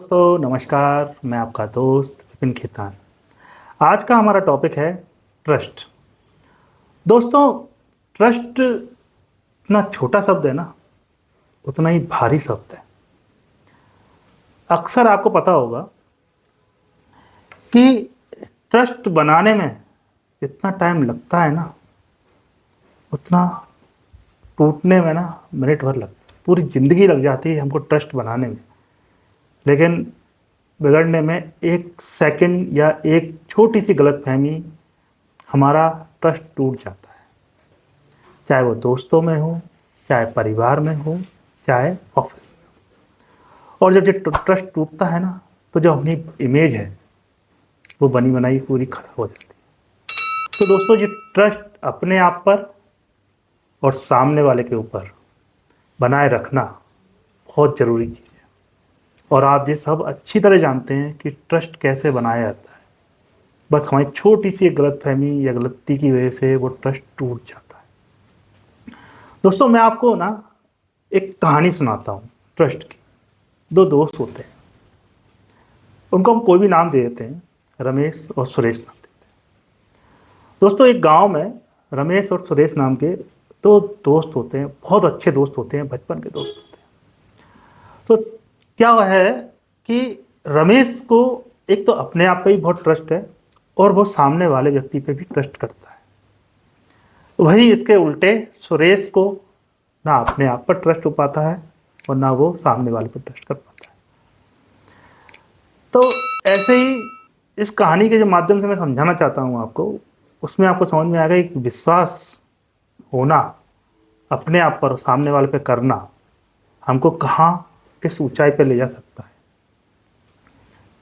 दोस्तों नमस्कार, मैं आपका दोस्त विपिन खेतान। आज का हमारा टॉपिक है ट्रस्ट। दोस्तों, ट्रस्ट इतना छोटा शब्द है ना, उतना ही भारी शब्द है। अक्सर आपको पता होगा कि ट्रस्ट बनाने में जितना टाइम लगता है ना, उतना टूटने में ना मिनट भर लगता है। पूरी ज़िंदगी लग जाती है हमको ट्रस्ट बनाने में, लेकिन बिगड़ने में एक सेकंड या एक छोटी सी गलतफहमी हमारा ट्रस्ट टूट जाता है। चाहे वो दोस्तों में हो, चाहे परिवार में हो, चाहे ऑफिस में। और जब ये ट्रस्ट टूटता है ना, तो जो अपनी इमेज है वो बनी बनाई पूरी खराब हो जाती है। तो दोस्तों, ये ट्रस्ट अपने आप पर और सामने वाले के ऊपर बनाए रखना बहुत ज़रूरी चीज़ है। और आप ये सब अच्छी तरह जानते हैं कि ट्रस्ट कैसे बनाया जाता है। बस हमारी छोटी सी एक गलतफहमी या गलती की वजह से वो ट्रस्ट टूट जाता है। दोस्तों, मैं आपको ना एक कहानी सुनाता हूँ ट्रस्ट की। दो दोस्त होते हैं, उनको हम कोई भी नाम दे देते हैं, रमेश और सुरेश नाम देते हैं। दोस्तों, एक गांव में रमेश और सुरेश नाम के दो दोस्त होते हैं। बहुत अच्छे दोस्त होते हैं, बचपन के दोस्त होते हैं। तो क्या हुआ है कि रमेश को एक तो अपने आप पे ही बहुत ट्रस्ट है, और वो सामने वाले व्यक्ति पे भी ट्रस्ट करता है। वही इसके उल्टे सुरेश को ना अपने आप पर ट्रस्ट हो पाता है और ना वो सामने वाले पर ट्रस्ट कर पाता है। तो ऐसे ही इस कहानी के जो माध्यम से मैं समझाना चाहता हूँ आपको, उसमें आपको समझ में आएगा कि विश्वास होना अपने आप पर और सामने वाले पे करना हमको कहाँ किस ऊंचाई पे ले जा सकता है।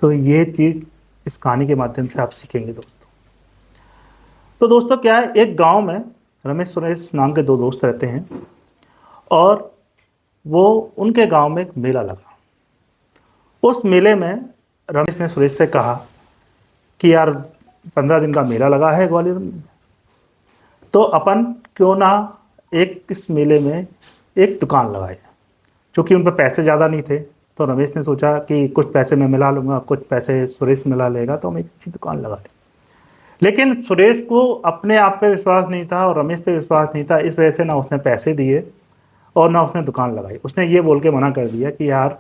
तो ये चीज़ इस कहानी के माध्यम से आप सीखेंगे दोस्तों। तो दोस्तों, क्या है, एक गांव में रमेश सुरेश नाम के दो दोस्त रहते हैं, और वो उनके गांव में एक मेला लगा। उस मेले में रमेश ने सुरेश से कहा कि यार, 15 दिन का मेला लगा है ग्वालियर में, तो अपन क्यों ना एक इस मेले में एक दुकान लगाए। क्योंकि उन पर पैसे ज़्यादा नहीं थे, तो रमेश ने सोचा कि कुछ पैसे मैं मिला लूँगा, कुछ पैसे सुरेश मिला लेगा, तो हम एक अच्छी दुकान लगा लें। लेकिन सुरेश को अपने आप पे विश्वास नहीं था और रमेश पे विश्वास नहीं था। इस वजह से ना उसने पैसे दिए और ना उसने दुकान लगाई। उसने ये बोल के मना कर दिया कि यार,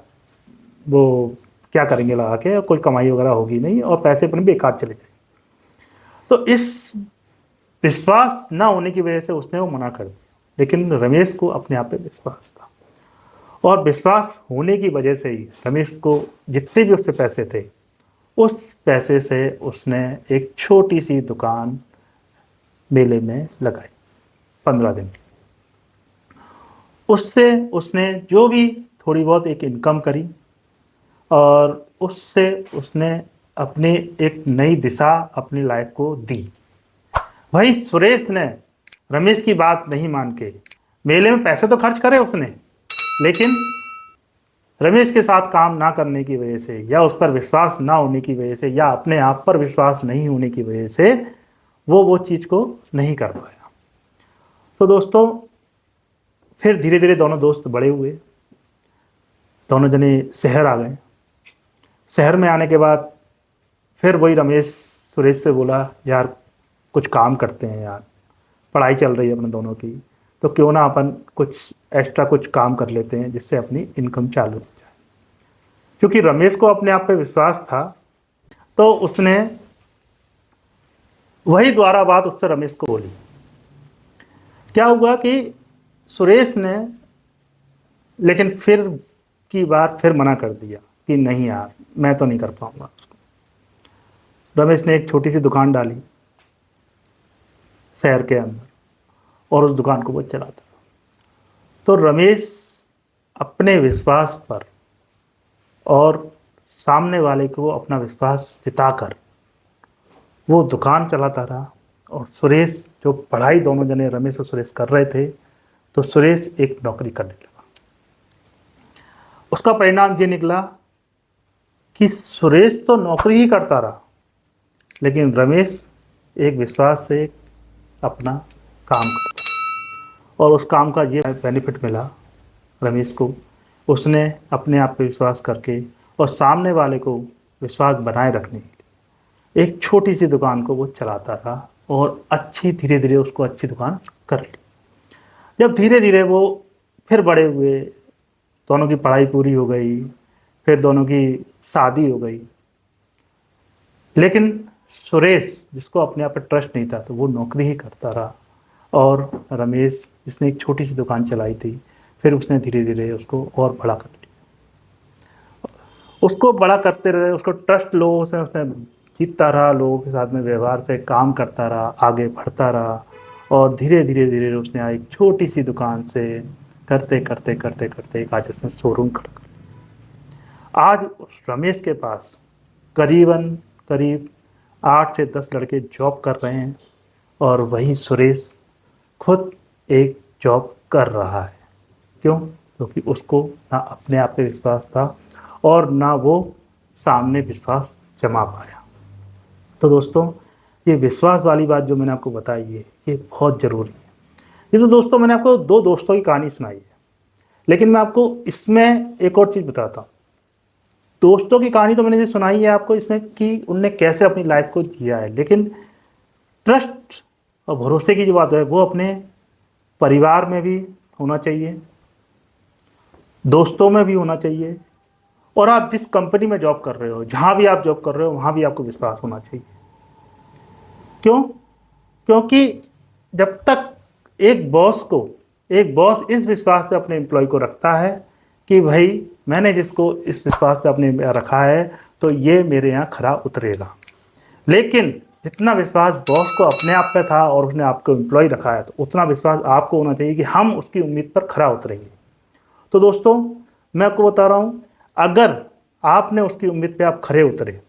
वो क्या करेंगे लगा के, कोई कमाई वगैरह होगी नहीं और पैसे अपने बेकार चले जाएंगे। तो इस विश्वास ना होने की वजह से उसने वो मना कर दिया। लेकिन रमेश को अपने आप पे विश्वास था, और विश्वास होने की वजह से ही रमेश को जितने भी उस पे पैसे थे, उस पैसे से उसने एक छोटी सी दुकान मेले में लगाई 15 दिन की। उससे उसने जो भी थोड़ी बहुत एक इनकम करी, और उससे उसने अपनी एक नई दिशा अपनी लाइफ को दी। वही सुरेश ने रमेश की बात नहीं मान के मेले में पैसे तो खर्च करे उसने, लेकिन रमेश के साथ काम ना करने की वजह से, या उस पर विश्वास ना होने की वजह से, या अपने आप पर विश्वास नहीं होने की वजह से वो चीज़ को नहीं कर पाया। तो दोस्तों, फिर धीरे धीरे दोनों दोस्त बड़े हुए। दोनों जने शहर आ गए। शहर में आने के बाद फिर वही रमेश सुरेश से बोला, यार कुछ काम करते हैं यार, पढ़ाई चल रही है अपने दोनों की, तो क्यों ना अपन कुछ एक्स्ट्रा कुछ काम कर लेते हैं जिससे अपनी इनकम चालू हो जाए। क्योंकि रमेश को अपने आप पे विश्वास था, तो उसने वही दोबारा बात उससे रमेश को बोली। क्या हुआ कि सुरेश ने लेकिन फिर की बार फिर मना कर दिया कि नहीं यार, मैं तो नहीं कर पाऊंगा उसको। रमेश ने एक छोटी सी दुकान डाली शहर के अंदर, और उस दुकान को वो चलाता था। तो रमेश अपने विश्वास पर और सामने वाले को अपना विश्वास जिताकर वो दुकान चलाता रहा। और सुरेश, जो पढ़ाई दोनों जने रमेश और सुरेश कर रहे थे, तो सुरेश एक नौकरी करने लगा। उसका परिणाम ये निकला कि सुरेश तो नौकरी ही करता रहा, लेकिन रमेश एक विश्वास से अपना काम करता। और उस काम का ये बेनिफिट मिला रमेश को, उसने अपने आप पे विश्वास करके और सामने वाले को विश्वास बनाए रखने के लिए एक छोटी सी दुकान को वो चलाता रहा और अच्छी धीरे धीरे उसको अच्छी दुकान कर ली। जब धीरे धीरे वो फिर बड़े हुए, दोनों की पढ़ाई पूरी हो गई, फिर दोनों की शादी हो गई, लेकिन सुरेश जिसको अपने आप पर ट्रस्ट नहीं था तो वो नौकरी ही करता रहा। और रमेश जिसने एक छोटी सी दुकान चलाई थी, फिर उसने धीरे धीरे उसको और बड़ा कर लिया। उसको बड़ा करते रहे, उसको ट्रस्ट लोगों से उसने जीतता रहा, लोगों के साथ में व्यवहार से काम करता रहा, आगे बढ़ता रहा और धीरे धीरे धीरे उसने एक छोटी सी दुकान से करते करते करते करते आज उसने शोरूम खड़ा कर लिया। आज रमेश के पास करीबन करीब 8 से 10 लड़के जॉब कर रहे हैं और वही सुरेश खुद एक जॉब कर रहा है। क्यों? क्योंकि उसको ना अपने आप पे विश्वास था और ना वो सामने विश्वास जमा पाया। तो दोस्तों, ये विश्वास वाली बात जो मैंने आपको बताई है, ये बहुत ज़रूरी है। ये तो दोस्तों मैंने आपको 2 दोस्तों की कहानी सुनाई है, लेकिन मैं आपको इसमें एक और चीज़ बताता हूँ। दोस्तों की कहानी तो मैंने ये सुनाई है आपको इसमें कि उनने कैसे अपनी लाइफ को जिया है, लेकिन ट्रस्ट और भरोसे की जो बात है वो अपने परिवार में भी होना चाहिए, दोस्तों में भी होना चाहिए, और आप जिस कंपनी में जॉब कर रहे हो, जहाँ भी आप जॉब कर रहे हो, वहाँ भी आपको विश्वास होना चाहिए। क्यों? क्योंकि जब तक एक बॉस इस विश्वास पे अपने एम्प्लॉय को रखता है कि भाई मैंने जिसको इस विश्वास पे अपने रखा है तो ये मेरे यहाँ खरा उतरेगा, लेकिन जितना विश्वास बॉस को अपने आप पे था और उसने आपको एम्प्लॉय रखा है, तो उतना विश्वास आपको होना चाहिए कि हम उसकी उम्मीद पर खरा उतरेंगे। तो दोस्तों, मैं आपको बता रहा हूँ, अगर आपने उसकी उम्मीद पे आप खरे उतरे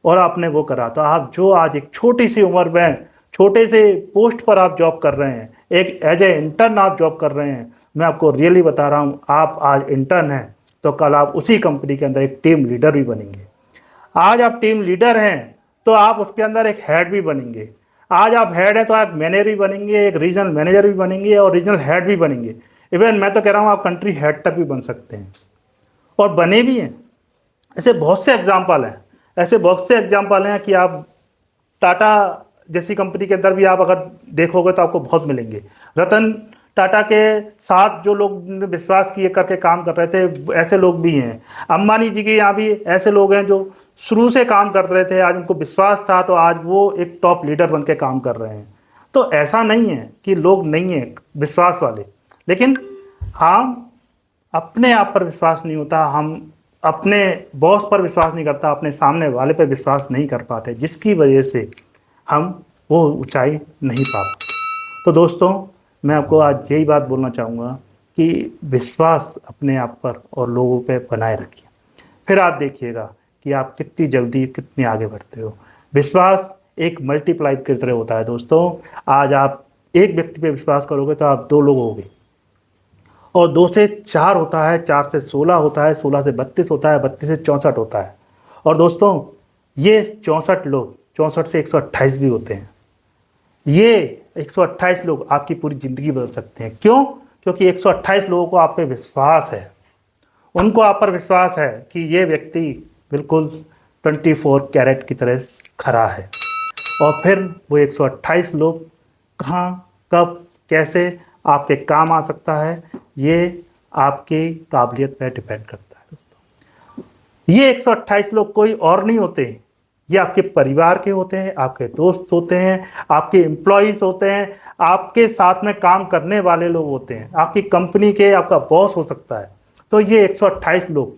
और आपने वो करा, तो आप जो आज एक छोटी सी उम्र में छोटे से पोस्ट पर आप जॉब कर रहे हैं, एक एज ए इंटर्न आप जॉब कर रहे हैं, मैं आपको रियली बता रहा हूँ, आप आज इंटर्न हैं तो कल आप उसी कंपनी के अंदर एक टीम लीडर भी बनेंगे। आज आप टीम लीडर हैं तो आप उसके अंदर एक हेड भी बनेंगे। आज आप हेड हैं तो आप मैनेजर भी बनेंगे, एक रीजनल मैनेजर भी बनेंगे और रीजनल हेड भी बनेंगे। इवन मैं तो कह रहा हूँ आप कंट्री हेड तक भी बन सकते हैं और बने भी हैं। ऐसे बहुत से एग्जाम्पल हैं कि आप टाटा जैसी कंपनी के अंदर भी आप अगर देखोगे तो आपको बहुत मिलेंगे। रतन टाटा के साथ जो लोग विश्वास किए करके काम कर रहे थे, ऐसे लोग भी हैं। अंबानी जी के यहाँ भी ऐसे लोग हैं जो शुरू से काम कर रहे थे, आज उनको विश्वास था तो आज वो एक टॉप लीडर बन के काम कर रहे हैं। तो ऐसा नहीं है कि लोग नहीं हैं विश्वास वाले, लेकिन हम अपने आप पर विश्वास नहीं होता, हम अपने बॉस पर विश्वास नहीं करता, अपने सामने वाले पर विश्वास नहीं कर पाते, जिसकी वजह से हम वो ऊंचाई नहीं पा पाते। तो दोस्तों, मैं आपको आज यही बात बोलना चाहूँगा कि विश्वास अपने आप पर और लोगों पे बनाए रखिए, फिर आप देखिएगा कि आप कितनी जल्दी कितने आगे बढ़ते हो। विश्वास एक मल्टीप्लाई की तरह होता है दोस्तों। आज आप एक व्यक्ति पे विश्वास करोगे तो आप 2 लोग होगे, और 2 से 4 होता है, 4 से 16 होता है, 16 से 32 होता है, 32 से 64 होता है। और दोस्तों, ये 64 लोग 64 से 128 भी होते हैं। ये 128 लोग आपकी पूरी ज़िंदगी बदल सकते हैं। क्यों? क्योंकि 128 लोगों को आप पे विश्वास है, उनको आप पर विश्वास है कि ये व्यक्ति बिल्कुल 24 कैरेट की तरह खरा है। और फिर वो 128 लोग कहाँ, कब, कैसे आपके काम आ सकता है, ये आपकी काबिलियत पर डिपेंड करता है दोस्तों। ये 128 लोग कोई और नहीं होते, ये आपके परिवार के होते हैं, आपके दोस्त होते हैं, आपके एम्प्लॉयज़ होते हैं, आपके साथ में काम करने वाले लोग होते हैं, आपकी कंपनी के आपका बॉस हो सकता है। तो ये 128 लोग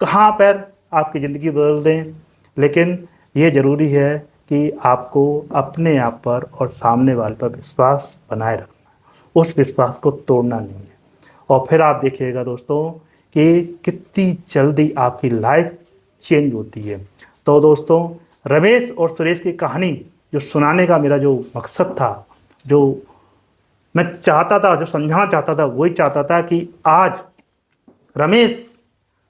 कहाँ पर आपकी ज़िंदगी बदल दें, लेकिन ये ज़रूरी है कि आपको अपने आप पर और सामने वाले पर विश्वास बनाए रखना, उस विश्वास को तोड़ना नहीं है। और फिर आप देखिएगा दोस्तों कि कितनी जल्दी आपकी लाइफ चेंज होती है। तो दोस्तों, रमेश और सुरेश की कहानी जो सुनाने का मेरा जो मकसद था, जो मैं चाहता था, जो समझाना चाहता था, वही चाहता था कि आज रमेश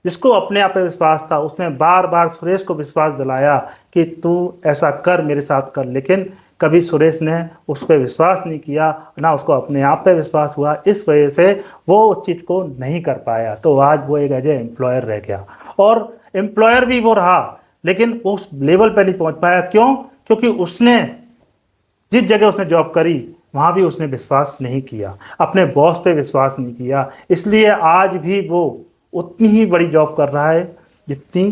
जिसको अपने आप पे विश्वास था, उसने बार बार सुरेश को विश्वास दिलाया कि तू ऐसा कर, मेरे साथ कर, लेकिन कभी सुरेश ने उस पर विश्वास नहीं किया, ना उसको अपने आप पे विश्वास हुआ। इस वजह से वो उस चीज़ को नहीं कर पाया। तो आज वो एक एज ए एम्प्लॉयर रह गया। और एम्प्लॉयर भी वो रहा, लेकिन वो उस लेवल पे नहीं पहुंच पाया। क्यों? क्योंकि उसने जिस जगह उसने जॉब करी वहां भी उसने विश्वास नहीं किया, अपने बॉस पे विश्वास नहीं किया। इसलिए आज भी वो उतनी ही बड़ी जॉब कर रहा है जितनी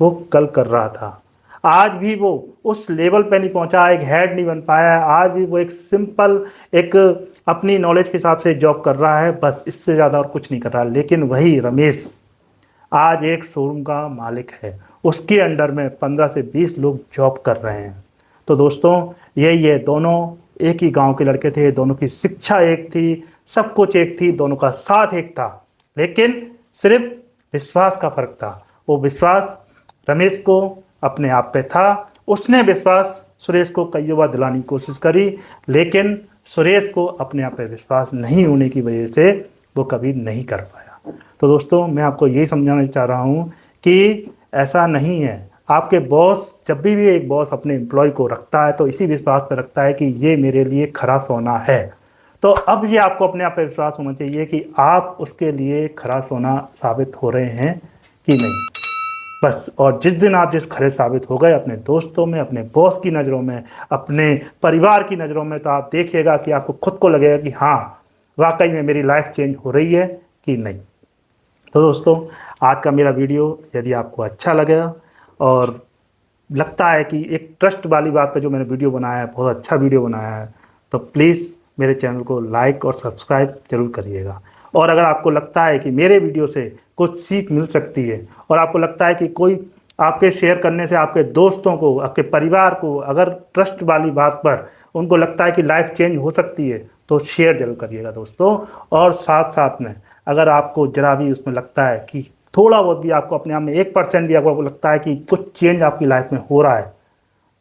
वो कल कर रहा था। आज भी वो उस लेवल पे नहीं पहुंचा, एक हेड नहीं बन पाया। आज भी वो एक सिंपल, एक अपनी नॉलेज के हिसाब से जॉब कर रहा है, बस इससे ज़्यादा और कुछ नहीं कर रहा। लेकिन वही रमेश आज एक शोरूम का मालिक है, उसके अंडर में 15 से 20 लोग जॉब कर रहे हैं। तो दोस्तों, ये दोनों एक ही गांव के लड़के थे, दोनों की शिक्षा एक थी, सब कुछ एक थी, दोनों का साथ एक था, लेकिन सिर्फ विश्वास का फर्क था। वो विश्वास रमेश को अपने आप पे था। उसने विश्वास सुरेश को कई बार दिलाने की कोशिश करी, लेकिन सुरेश को अपने आप पे विश्वास नहीं होने की वजह से वो कभी नहीं कर पाया। तो दोस्तों, मैं आपको यही समझाना चाह रहा हूँ कि ऐसा नहीं है। आपके बॉस, जब भी एक बॉस अपने एम्प्लॉय को रखता है तो इसी विश्वास पर रखता है कि ये मेरे लिए खरा सोना है। तो अब ये आपको अपने आप पे विश्वास होना चाहिए कि आप उसके लिए खरा सोना साबित हो रहे हैं कि नहीं, बस। और जिस दिन आप जिस खरे साबित हो गए अपने दोस्तों में, अपने बॉस की नज़रों में, अपने परिवार की नज़रों में, तो आप देखिएगा कि आपको खुद को लगेगा कि हाँ, वाकई में मेरी लाइफ चेंज हो रही है कि नहीं। तो दोस्तों, आज का मेरा वीडियो यदि आपको अच्छा लगा और लगता है कि एक ट्रस्ट वाली बात पे जो मैंने वीडियो बनाया है, बहुत अच्छा वीडियो बनाया है, तो प्लीज़ मेरे चैनल को लाइक और सब्सक्राइब जरूर करिएगा। और अगर आपको लगता है कि मेरे वीडियो से कुछ सीख मिल सकती है और आपको लगता है कि कोई आपके शेयर करने से आपके दोस्तों को, आपके परिवार को, अगर ट्रस्ट वाली बात पर उनको लगता है कि लाइफ चेंज हो सकती है, तो शेयर जरूर करिएगा दोस्तों। और साथ साथ में अगर आपको जरा भी उसमें लगता है कि थोड़ा बहुत भी आपको अपने आप में 1% भी आपको लगता है कि कुछ चेंज आपकी लाइफ में हो रहा है,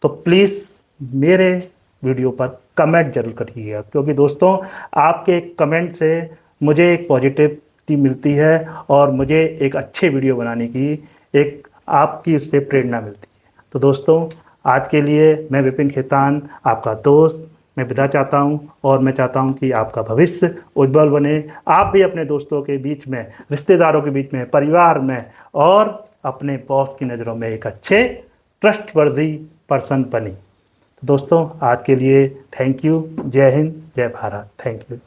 तो प्लीज़ मेरे वीडियो पर कमेंट जरूर करिएगा। क्योंकि दोस्तों, आपके कमेंट से मुझे एक पॉजिटिविटी मिलती है और मुझे एक अच्छे वीडियो बनाने की एक आपकी उससे प्रेरणा मिलती है। तो दोस्तों, आज के लिए मैं विपिन खेतान, आपका दोस्त, मैं विदा चाहता हूं। और मैं चाहता हूं कि आपका भविष्य उज्जवल बने। आप भी अपने दोस्तों के बीच में, रिश्तेदारों के बीच में, परिवार में और अपने बॉस की नज़रों में एक अच्छे ट्रस्टवर्दी पर्सन बने। तो दोस्तों, आज के लिए थैंक यू। जय हिंद, जय भारत। Thank you.